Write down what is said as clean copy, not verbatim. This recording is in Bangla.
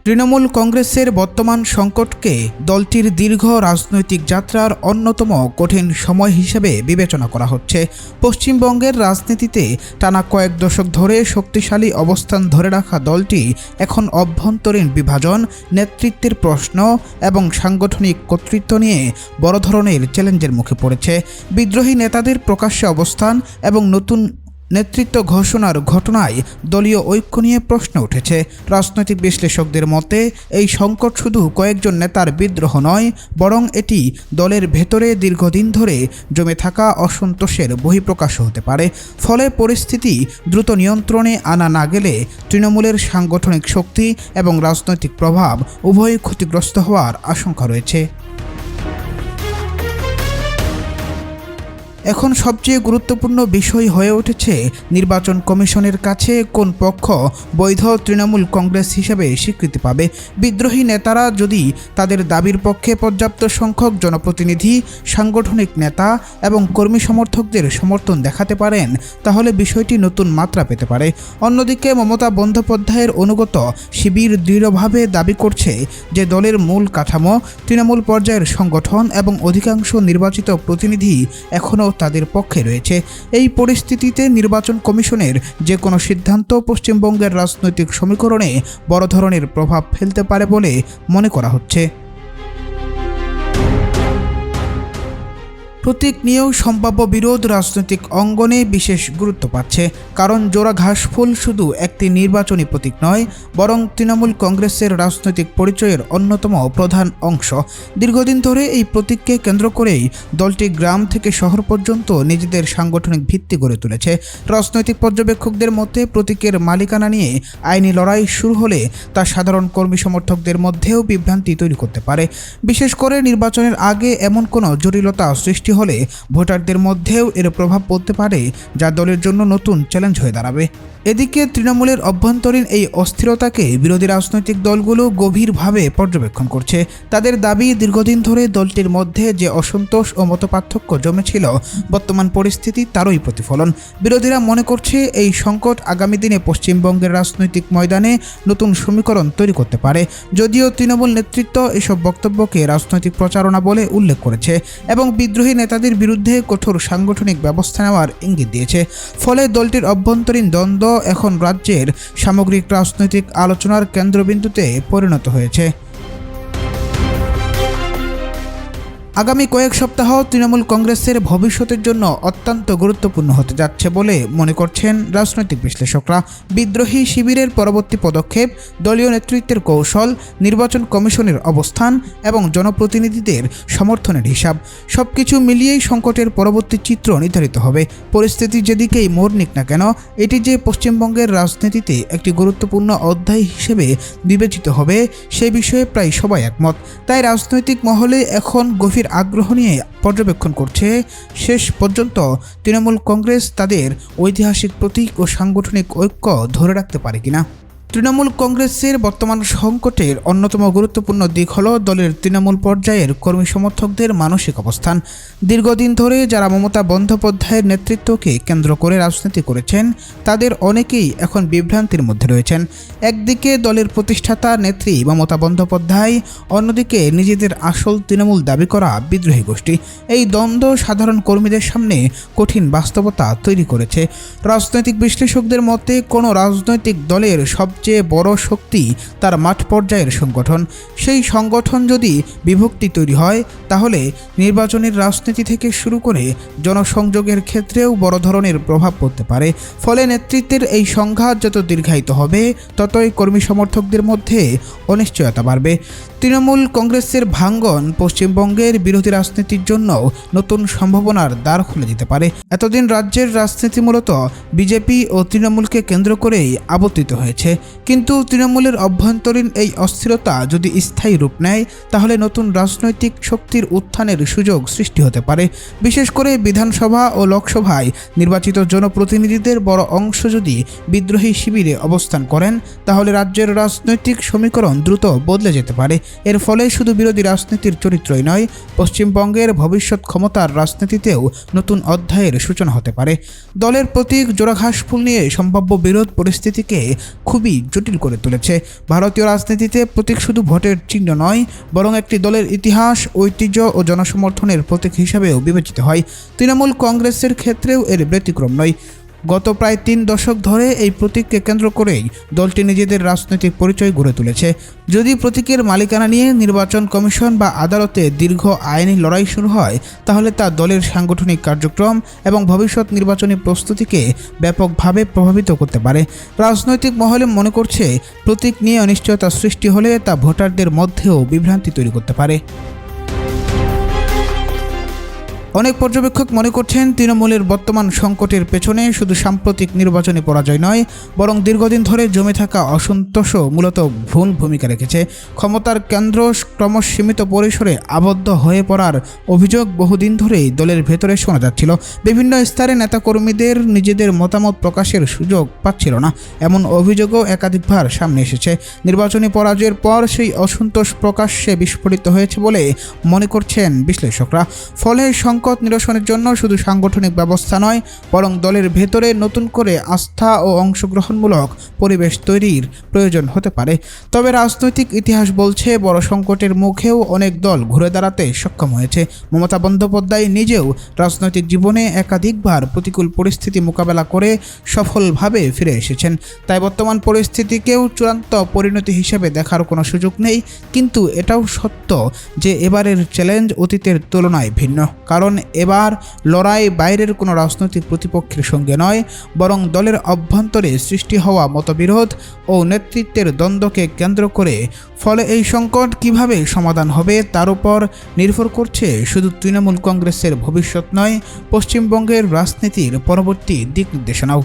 তৃণমূল কংগ্রেসের বর্তমান সংকটকে দলটির দীর্ঘ রাজনৈতিক যাত্রার অন্যতম কঠিন সময় হিসেবে বিবেচনা করা হচ্ছে। পশ্চিমবঙ্গের রাজনীতিতে টানা কয়েক দশক ধরে শক্তিশালী অবস্থান ধরে রাখা দলটি এখন অভ্যন্তরীণ বিভাজন, নেতৃত্বের প্রশ্ন এবং সাংগঠনিক কর্তৃত্ব নিয়ে বড় ধরনের চ্যালেঞ্জের মুখে পড়েছে। বিদ্রোহী নেতাদের প্রকাশ্যে অবস্থান এবং নতুন নেতৃত্ব ঘোষণার ঘটনায় দলীয় ঐক্য নিয়ে প্রশ্ন উঠেছে। রাজনৈতিক বিশ্লেষকদের মতে এই সংকট শুধু কয়েকজন নেতার বিদ্রোহ নয়, বরং এটি দলের ভেতরে দীর্ঘদিন ধরে জমে থাকা অসন্তোষের বহিঃপ্রকাশও হতে পারে। ফলে পরিস্থিতি দ্রুত নিয়ন্ত্রণে আনা না গেলে তৃণমূলের সাংগঠনিক শক্তি এবং রাজনৈতিক প্রভাব উভয়ই ক্ষতিগ্রস্ত হওয়ার আশঙ্কা রয়েছে। এখন সবচেয়ে গুরুত্বপূর্ণ বিষয় হয়ে উঠেছে নির্বাচন কমিশনের কাছে কোন পক্ষ বৈধ তৃণমূল কংগ্রেস হিসেবে স্বীকৃতি পাবে। বিদ্রোহী নেতারা যদি তাদের দাবির পক্ষে পর্যাপ্ত সংখ্যক জনপ্রতিনিধি, সাংগঠনিক নেতা এবং কর্মী সমর্থকদের সমর্থন দেখাতে পারেন, তাহলে বিষয়টি নতুন মাত্রা পেতে পারে। অন্যদিকে মমতা বন্দ্যোপাধ্যায়ের অনুগত শিবির দৃঢ়ভাবে দাবি করছে যে দলের মূল কাঠামো, তৃণমূল পর্যায়ের সংগঠন এবং অধিকাংশ নির্বাচিত প্রতিনিধি এখনও তাদের পক্ষে রয়েছে। এই পরিস্থিতিতে নির্বাচন কমিশনের যে কোনো সিদ্ধান্ত পশ্চিমবঙ্গের রাজনৈতিক সমীকরণে বড় ধরনের প্রভাব ফেলতে পারে বলে মনে করা হচ্ছে। প্রতীক নিয়েও সম্ভাব্য বিরোধ রাজনৈতিক অঙ্গনে বিশেষ গুরুত্ব পাচ্ছে, কারণ জোড়া ঘাসফুল শুধু একটি নির্বাচনী প্রতীক নয়, বরং তৃণমূল কংগ্রেসের রাজনৈতিক পরিচয়ের অন্যতম প্রধান অংশ। দীর্ঘদিন ধরে এই প্রতীককে কেন্দ্র করেই দলটি গ্রাম থেকে শহর পর্যন্ত নিজেদের সাংগঠনিক ভিত্তি গড়ে তুলেছে। রাজনৈতিক পর্যবেক্ষকদের মতে প্রতীকের মালিকানা নিয়ে আইনি লড়াই শুরু হলে তা সাধারণ কর্মী সমর্থকদের মধ্যেও বিভ্রান্তি তৈরি করতে পারে। বিশেষ করে নির্বাচনের আগে এমন কোনো জটিলতা সৃষ্টি হলে ভোটারদের মধ্যেও এর প্রভাব পড়তে পারে, যা দলের জন্য নতুন চ্যালেঞ্জ হয়ে দাঁড়াবে। এদিকে তৃণমূলের অভ্যন্তরীণ এই অস্থিরতাকে বিরোধী রাজনৈতিক দলগুলো গভীরভাবে পর্যবেক্ষণ করছে। তাদের দাবি, দীর্ঘদিন ধরে দলটির মধ্যে যে অসন্তোষ ও মতপার্থক্য জমেছিল, বর্তমান পরিস্থিতি তারই প্রতিফলন। বিরোধীরা মনে করছে এই সংকট আগামী দিনে পশ্চিমবঙ্গের রাজনৈতিক ময়দানে নতুন সমীকরণ তৈরি করতে পারে। যদিও তৃণমূল নেতৃত্ব এসব বক্তব্যকে রাজনৈতিক প্রচারণা বলে উল্লেখ করেছে এবং বিদ্রোহী নেতাদের বিরুদ্ধে কঠোর সাংগঠনিক ব্যবস্থা নেওয়ার ইঙ্গিত দিয়েছে। ফলে দলটির অভ্যন্তরীণ দ্বন্দ্ব এখন রাজ্যের সামগ্রিক রাজনৈতিক আলোচনার কেন্দ্রবিন্দুতে পরিণত হয়েছে। আগামী কয়েক সপ্তাহ তৃণমূল কংগ্রেসের ভবিষ্যতের জন্য অত্যন্ত গুরুত্বপূর্ণ হতে যাচ্ছে বলে মনে করছেন রাজনৈতিক বিশ্লেষকরা। বিদ্রোহী শিবিরের পরবর্তী পদক্ষেপ, দলীয় নেতৃত্বের কৌশল, নির্বাচন কমিশনের অবস্থান এবং জনপ্রতিনিধিদের সমর্থনের হিসাব, সবকিছু মিলিয়েই সংকটের পরবর্তী চিত্র নির্ধারিত হবে। পরিস্থিতি যেদিকেই মোড় নিক না কেন, এটি যে পশ্চিমবঙ্গের রাজনীতিতে একটি গুরুত্বপূর্ণ অধ্যায় হিসেবে বিবেচিত হবে, সে বিষয়ে প্রায় সবাই একমত। তাই রাজনৈতিক মহলে এখন গভীর আগ্রহ নিয়ে পর্যবেক্ষণ করছে শেষ পর্যন্ত তৃণমূল কংগ্রেস তাদের ঐতিহাসিক প্রতীক ও সাংগঠনিক ঐক্য ধরে রাখতে পারে কিনা। তৃণমূল কংগ্রেসের বর্তমান সংকটের অন্যতম গুরুত্বপূর্ণ দিক হল দলের তৃণমূল পর্যায়ের কর্মী সমর্থকদের মানসিক অবস্থান। দীর্ঘদিন ধরে যারা মমতা বন্দ্যোপাধ্যায়ের নেতৃত্বকে কেন্দ্র করে রাজনীতি করেছেন, তাদের অনেকেই এখন বিভ্রান্তির মধ্যে রয়েছেন। একদিকে দলের প্রতিষ্ঠাতা নেত্রী মমতা বন্দ্যোপাধ্যায়, অন্যদিকে নিজেদের আসল তৃণমূল দাবি করা বিদ্রোহী গোষ্ঠী। এই দ্বন্দ্ব সাধারণ কর্মীদের সামনে কঠিন বাস্তবতা তৈরি করেছে। রাজনৈতিক বিশ্লেষকদের মতে কোনো রাজনৈতিক দলের সবচেয়ে বড় শক্তি তার মাঠ পর্যায়ের সংগঠন। সেই সংগঠন যদি বিভক্তি তৈরি হয়, তাহলে নির্বাচনের রাজনীতি থেকে শুরু করে জনসংযোগের ক্ষেত্রেও বড় ধরনের প্রভাব পড়তে পারে। ফলে নেতৃত্বের এই সংঘাত যত দীর্ঘায়িত হবে, ততই কর্মী সমর্থকদের মধ্যে অনিশ্চয়তা বাড়বে। তৃণমূল কংগ্রেসের ভাঙ্গন পশ্চিমবঙ্গের বিরোধী রাজনীতির জন্য নতুন সম্ভাবনার দ্বার খুলে দিতে পারে। এতদিন রাজ্যের রাজনীতি মূলত বিজেপি ও তৃণমূলকে কেন্দ্র করেই আবর্তিত হয়েছে, কিন্তু তৃণমূলের অভ্যন্তরীণ এই অস্থিরতা যদি স্থায়ী রূপ নেয়, তাহলে নতুন রাজনৈতিক শক্তির উত্থানের সুযোগ সৃষ্টি হতে পারে। বিশেষ করে বিধানসভা ও লোকসভায় নির্বাচিত জনপ্রতিনিধিদের বড় অংশ যদি বিদ্রোহী শিবিরে অবস্থান করেন, তাহলে রাজ্যের রাজনৈতিক সমীকরণ দ্রুত বদলে যেতে পারে। এর ফলে শুধু বিরোধী রাজনীতির চরিত্রই নয়, পশ্চিমবঙ্গের ভবিষ্যৎ ক্ষমতার রাজনীতিতেও নতুন অধ্যায়ের সূচনা হতে পারে। দলের প্রতীক জোড়া ঘাসফুল নিয়ে সম্ভাব্য বিরোধ পরিস্থিতিকে খুবই জটিল করে তুলেছে। ভারতীয় রাজনীতিতে প্রতীক শুধু ভোটের চিহ্ন নয়, বরং একটি দলের ইতিহাস, ঐতিহ্য ও জনসমর্থনের প্রতীক হিসাবেও বিবেচিত হয়। তৃণমূল কংগ্রেসের ক্ষেত্রেও এর ব্যতিক্রম নয়। গত প্রায় 3 দশক ধরে এই প্রতীককে কেন্দ্র করেই দলটি নিজেদের রাজনৈতিক পরিচয় গড়ে তুলেছে। যদি প্রতীকের মালিকানা নিয়ে নির্বাচন কমিশন বা আদালতে দীর্ঘ আইনি লড়াই শুরু হয়, তাহলে তা দলের সাংগঠনিক কার্যক্রম এবং ভবিষ্যৎ নির্বাচনী প্রস্তুতিকে ব্যাপকভাবে প্রভাবিত করতে পারে। রাজনৈতিক মহলে মনে করছে, প্রতীক নিয়ে অনিশ্চয়তা সৃষ্টি হলে তা ভোটারদের মধ্যেও বিভ্রান্তি তৈরি করতে পারে। অনেক পর্যবেক্ষক মনে করছেন, তৃণমূলের বর্তমান সংকটের পেছনে শুধু সাম্প্রতিক নির্বাচনী পরাজয় নয়, বরং দীর্ঘদিন ধরে জমে থাকা অসন্তোষও মূলত ভুল ভূমিকা রেখেছে। ক্ষমতার কেন্দ্র ক্রমশ সীমিত পরিসরে আবদ্ধ হয়ে পড়ার অভিযোগ বহুদিন ধরেই দলের ভেতরে শোনা যাচ্ছিল। বিভিন্ন স্তরে নেতাকর্মীদের নিজেদের মতামত প্রকাশের সুযোগ পাচ্ছিল না, এমন অভিযোগও একাধিকবার সামনে এসেছে। নির্বাচনী পরাজয়ের পর সেই অসন্তোষ প্রকাশ্যে বিস্ফোরিত হয়েছে বলে মনে করছেন বিশ্লেষকরা। ফলে সংকট নিরসনের জন্য শুধু সাংগঠনিক ব্যবস্থা নয়, বরং দলের ভেতরে নতুন করে আস্থা ও অংশগ্রহণমূলক পরিবেশ তৈরির প্রয়োজন হতে পারে। তবে রাজনৈতিক ইতিহাস বলছে, বড় সংকটের মুখেও অনেক দল ঘুরে দাঁড়াতে সক্ষম হয়েছে। মমতা বন্দ্যোপাধ্যায় নিজেও রাজনৈতিক জীবনে একাধিকবার প্রতিকূল পরিস্থিতি মোকাবেলা করে সফলভাবে ফিরে এসেছেন। তাই বর্তমান পরিস্থিতিকেও চূড়ান্ত পরিণতি হিসেবে দেখার কোনো সুযোগ নেই। কিন্তু এটাও সত্য যে এবারের চ্যালেঞ্জ অতীতের তুলনায় ভিন্ন, কারণ এবার লড়াই বাইরের কোনো রাজনৈতিক প্রতিপক্ষের সঙ্গে নয়, বরং দলের অভ্যন্তরে সৃষ্টি হওয়া মতবিরোধ ও নেতৃত্বের দ্বন্দ্বকে কেন্দ্র করে। ফলে এই সংকট কিভাবে সমাধান হবে তার উপর নির্ভর করছে শুধু তৃণমূল কংগ্রেসের ভবিষ্যৎ নয়, পশ্চিমবঙ্গের রাজনীতির পরবর্তী দিক নির্দেশনাও।